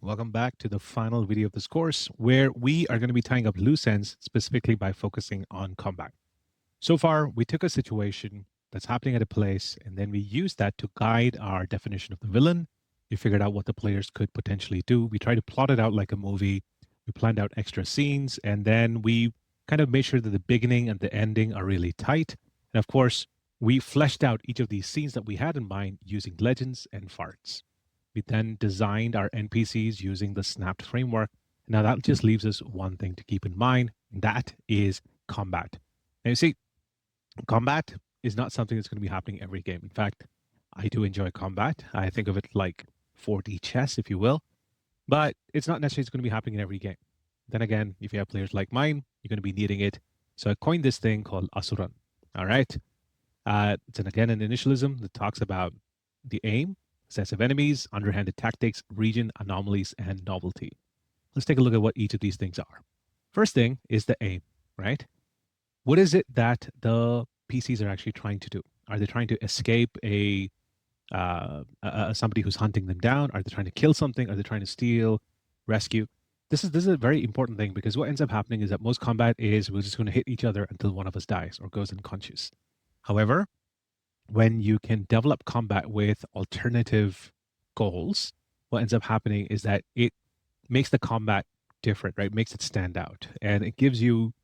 Welcome back to the final video of this course, where we are going to be tying up loose ends specifically by focusing on combat. So far, we took a situation that's happening at a place, and then we used that to guide our definition of the villain. We figured out what the players could potentially do. We tried to plot it out like a movie. We planned out extra scenes, and then we kind of made sure that the beginning and the ending are really tight. And of course, we fleshed out each of these scenes that we had in mind using legends and farts. We then designed our NPCs using the snapped framework. Now that just leaves us one thing to keep in mind, and that is combat. Now you see, combat is not something that's going to be happening every game. In fact, I do enjoy combat. I think of it like 4D chess, if you will, but it's not necessarily going to be happening in every game. Then again, if you have players like mine, you're going to be needing it. So I coined this thing called ASURAN. All right. It's again an initialism that talks about the aim, sets of enemies, underhanded tactics, region, anomalies, and novelty. Let's take a look at what each of these things are. First thing is the aim, right? What is it that the PCs are actually trying to do? Are they trying to escape somebody who's hunting them down? Are they trying to kill something? Are they trying to steal, rescue? This is a very important thing, because what ends up happening is that most combat is we're just going to hit each other until one of us dies or goes unconscious. However, when you can develop combat with alternative goals, what ends up happening is that it makes the combat different, right? Makes it stand out, and it gives you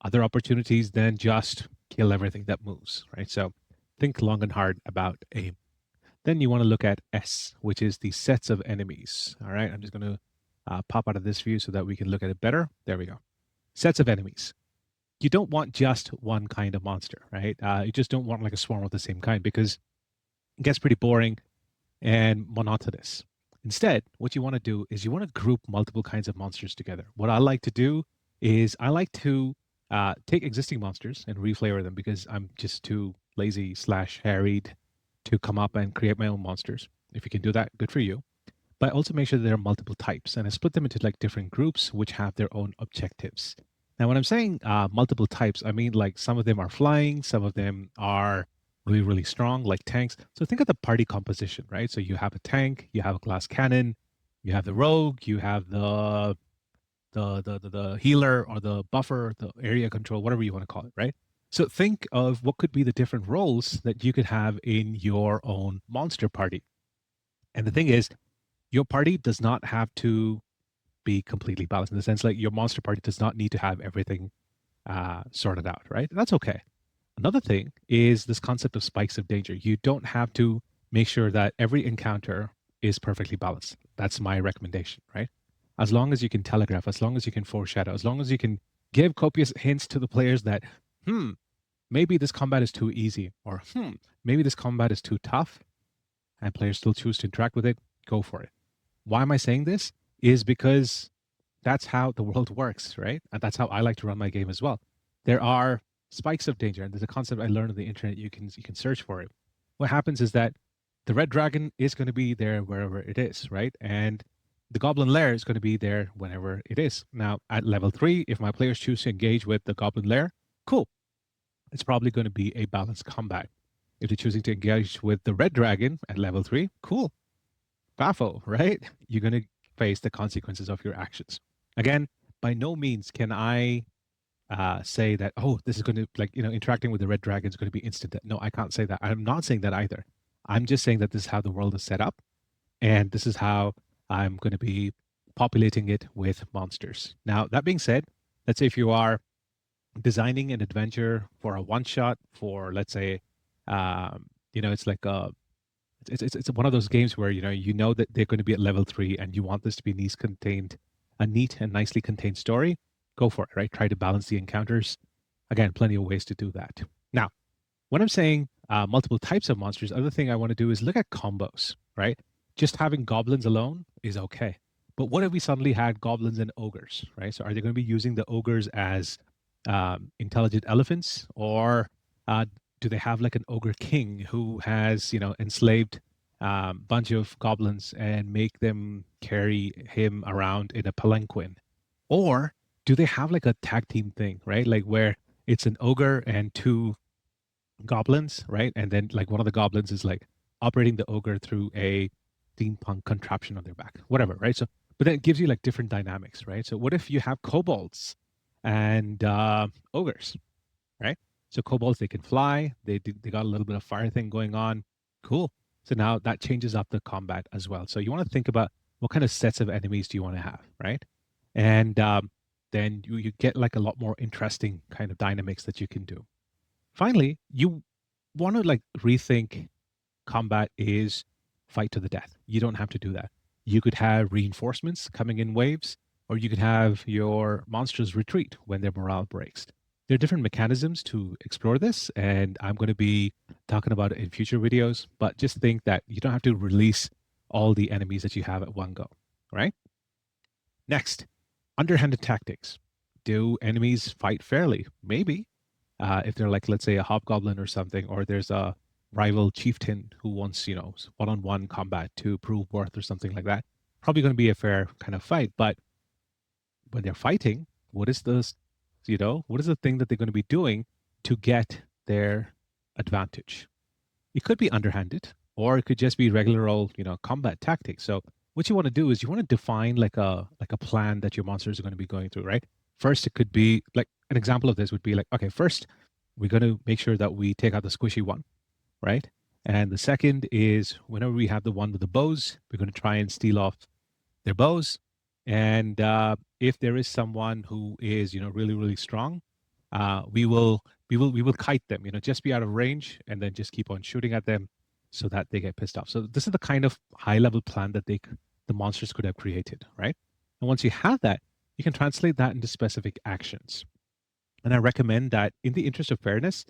other opportunities than just kill everything that moves, right? So think long and hard about aim. Then you want to look at S, which is the sets of enemies. All right, I'm just going to pop out of this view so that we can look at it better. There we go. Sets of enemies. You don't want just one kind of monster, right? You just don't want like a swarm of the same kind, because it gets pretty boring and monotonous. Instead, what you want to do is you want to group multiple kinds of monsters together. What I like to do is I like to take existing monsters and reflavor them, because I'm just too lazy / harried to come up and create my own monsters. If you can do that, good for you. But also make sure that there are multiple types, and I split them into like different groups which have their own objectives. Now, when I'm saying multiple types, I mean like some of them are flying, some of them are really, really strong, like tanks. So think of the party composition, right? So you have a tank, you have a glass cannon, you have the rogue, you have the healer or the buffer, the area control, whatever you want to call it, right? So think of what could be the different roles that you could have in your own monster party. And the thing is, your party does not have to be completely balanced, in the sense like your monster party does not need to have everything sorted out, right? That's okay. Another thing is this concept of spikes of danger. You don't have to make sure that every encounter is perfectly balanced. That's my recommendation, right? As long as you can telegraph, as long as you can foreshadow, as long as you can give copious hints to the players that, maybe this combat is too easy, or maybe this combat is too tough, and players still choose to interact with it, go for it. Why am I saying this? Is because that's how the world works, right? And that's how I like to run my game as well. There are spikes of danger, and there's a concept I learned on the internet. You can search for it. What happens is that the red dragon is going to be there wherever it is, right? And the goblin lair is going to be there whenever it is. Now, at level 3, if my players choose to engage with the goblin lair, cool. It's probably going to be a balanced combat. If they're choosing to engage with the red dragon at level 3, cool. Baffo, right? You're going to face the consequences of your actions. Again, by no means can I say that, oh, this is going to, like, interacting with the red dragon is going to be instant. No, I can't say that. I'm not saying that either. I'm just saying that this is how the world is set up, and this is how I'm going to be populating it with monsters. Now, that being said, let's say if you are designing an adventure for a one-shot for, let's say, it's like it's one of those games where you know that they're going to be at level 3, and you want this to be a neat and nicely contained story. Go for it, right? Try to balance the encounters. Again, plenty of ways to do that. Now, when I'm saying multiple types of monsters, other thing I want to do is look at combos, right? Just having goblins alone is okay. But what if we suddenly had goblins and ogres, right? So are they going to be using the ogres as intelligent elephants, or do they have like an ogre king who has enslaved bunch of goblins and make them carry him around in a palanquin? Or do they have like a tag team thing, right? Like where it's an ogre and 2 goblins, right? And then like one of the goblins is like operating the ogre through a steampunk contraption on their back, whatever, right? So But then it gives you like different dynamics, right? So what if you have kobolds and ogres, right? So kobolds, they can fly. They got a little bit of fire thing going on. Cool. So now that changes up the combat as well. So you want to think about what kind of sets of enemies do you want to have, right? And then you get like a lot more interesting kind of dynamics that you can do. Finally, you want to like rethink combat is fight to the death. You don't have to do that. You could have reinforcements coming in waves, or you could have your monsters retreat when their morale breaks. There are different mechanisms to explore this, and I'm going to be talking about it in future videos. But just think that you don't have to release all the enemies that you have at one go, right? Next, underhanded tactics. Do enemies fight fairly? Maybe. If they're like, let's say, a hobgoblin or something, or there's a rival chieftain who wants, one-on-one combat to prove worth or something like that, probably going to be a fair kind of fight. But when they're fighting, what is what is the thing that they're going to be doing to get their advantage? It could be underhanded, or it could just be regular old, combat tactics. So what you want to do is you want to define like a plan that your monsters are going to be going through, right? First, it could be like an example of this would be like, okay, first we're going to make sure that we take out the squishy one, right? And the second is whenever we have the one with the bows, we're going to try and steal off their bows. And if there is someone who is, really, really strong, we will kite them, just be out of range and then just keep on shooting at them so that they get pissed off. So this is the kind of high level plan that the monsters could have created, right? And once you have that, you can translate that into specific actions. And I recommend that in the interest of fairness,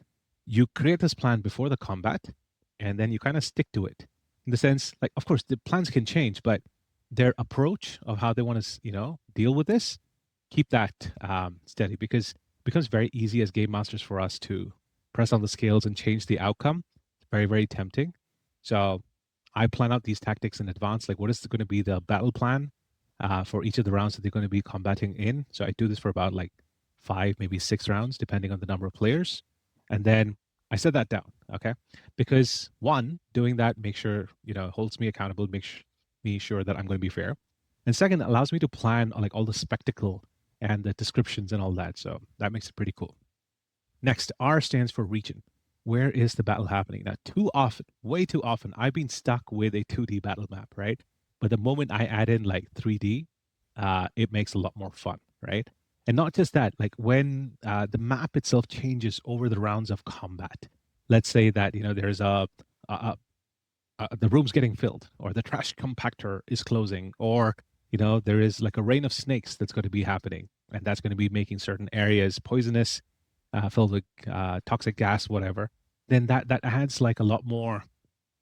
you create this plan before the combat and then you kind of stick to it. In the sense, like, of course, the plans can change, but their approach of how they want to, deal with this, keep that steady because it becomes very easy as game masters for us to press on the scales and change the outcome. It's very, very tempting. So I plan out these tactics in advance. Like, what is going to be the battle plan for each of the rounds that they're going to be combating in? So I do this for about like 5, maybe 6 rounds, depending on the number of players. And then I set that down, okay? Because one, doing that makes sure, holds me accountable, makes me sure that I'm going to be fair. And second, it allows me to plan on like all the spectacle and the descriptions and all that. So that makes it pretty cool. Next, R stands for region. Where is the battle happening? Now, too often, way too often, I've been stuck with a 2D battle map, right? But the moment I add in like 3D, it makes a lot more fun, right? And not just that, like when the map itself changes over the rounds of combat. Let's say that there's a the room's getting filled, or the trash compactor is closing, or there is like a rain of snakes that's going to be happening, and that's going to be making certain areas poisonous, filled with toxic gas, whatever. Then that adds like a lot more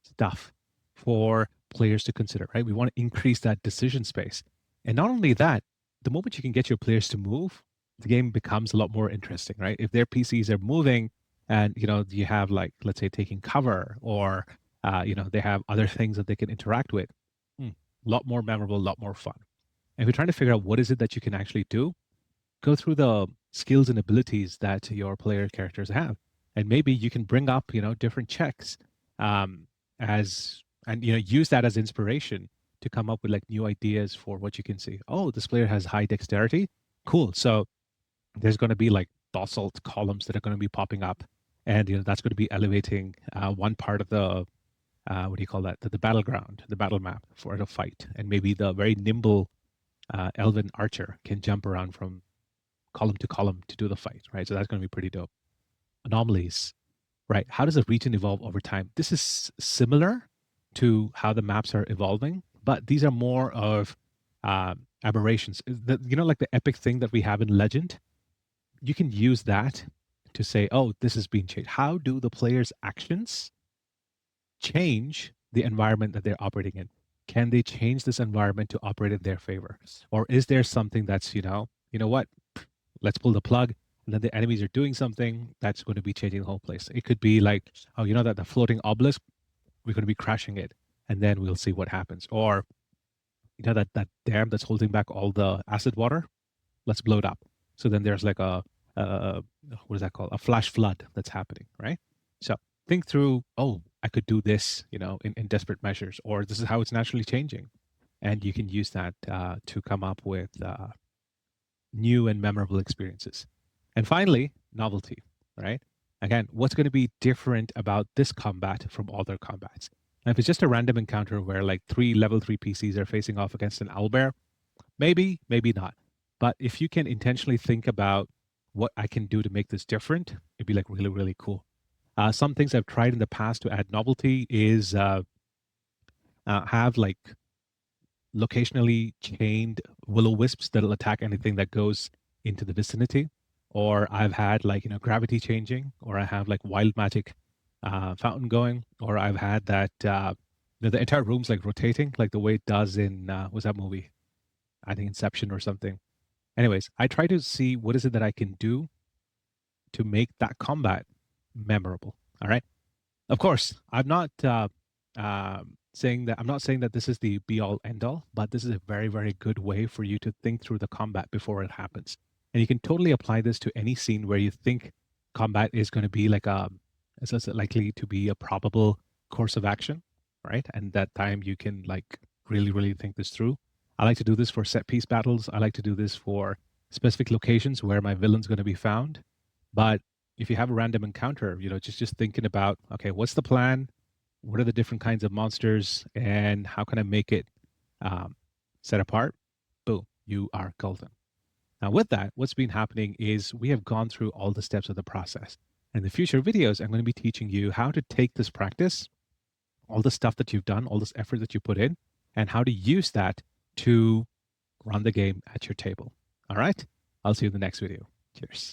stuff for players to consider, right? We want to increase that decision space. And not only that, the moment you can get your players to move, the game becomes a lot more interesting, right? If their PCs are moving and, you have like, let's say taking cover or, they have other things that they can interact with, a lot more memorable, a lot more fun. And if you're trying to figure out what is it that you can actually do, go through the skills and abilities that your player characters have. And maybe you can bring up, different checks as and use that as inspiration to come up with like new ideas for what you can see. Oh, this player has high dexterity. Cool. So there's going to be like basalt columns that are going to be popping up, and that's going to be elevating one part of the what do you call that? The battleground, the battle map for a fight, and maybe the very nimble elven archer can jump around from column to column to do the fight, right? So that's going to be pretty dope. Anomalies, right? How does a region evolve over time? This is similar to how the maps are evolving, but these are more of aberrations. Like the epic thing that we have in Legend, you can use that to say, oh, this is being changed. How do the players' actions change the environment that they're operating in? Can they change this environment to operate in their favor? Or is there something that's, what? Let's pull the plug, and then the enemies are doing something that's going to be changing the whole place. It could be like, oh, that the floating obelisk, we're going to be crashing it, and then we'll see what happens. Or, that dam that's holding back all the acid water, let's blow it up. So then there's like what is that called? A flash flood that's happening, right? So think through, oh, I could do this, in desperate measures, or this is how it's naturally changing. and you can use that to come up with new and memorable experiences. And finally, novelty, right? Again, what's going to be different about this combat from other combats? Now, if it's just a random encounter where like three level 3 PCs are facing off against an owlbear, maybe, maybe not. But if you can intentionally think about what I can do to make this different, it'd be like really, really cool. Some things I've tried in the past to add novelty is have like locationally chained will-o-wisps that'll attack anything that goes into the vicinity. Or I've had like, gravity changing, or I have like wild magic fountain going, or I've had that, the entire room's like rotating, like the way it does in, what's that movie? I think Inception or something. Anyways, I try to see what is it that I can do to make that combat memorable. All right. Of course, I'm not saying that this is the be all end all, but this is a very, very good way for you to think through the combat before it happens. And you can totally apply this to any scene where you think combat is going to be like is likely to be a probable course of action, right? And that time you can like really, really think this through. I like to do this for set piece battles. I like to do this for specific locations where my villain's going to be found. But if you have a random encounter, just thinking about, okay, what's the plan? What are the different kinds of monsters, and how can I make it set apart? Boom, you are golden. Now, with that, what's been happening is we have gone through all the steps of the process. In the future videos, I'm going to be teaching you how to take this practice, all the stuff that you've done, all this effort that you put in, and how to use that to run the game at your table. All right? I'll see you in the next video. Cheers.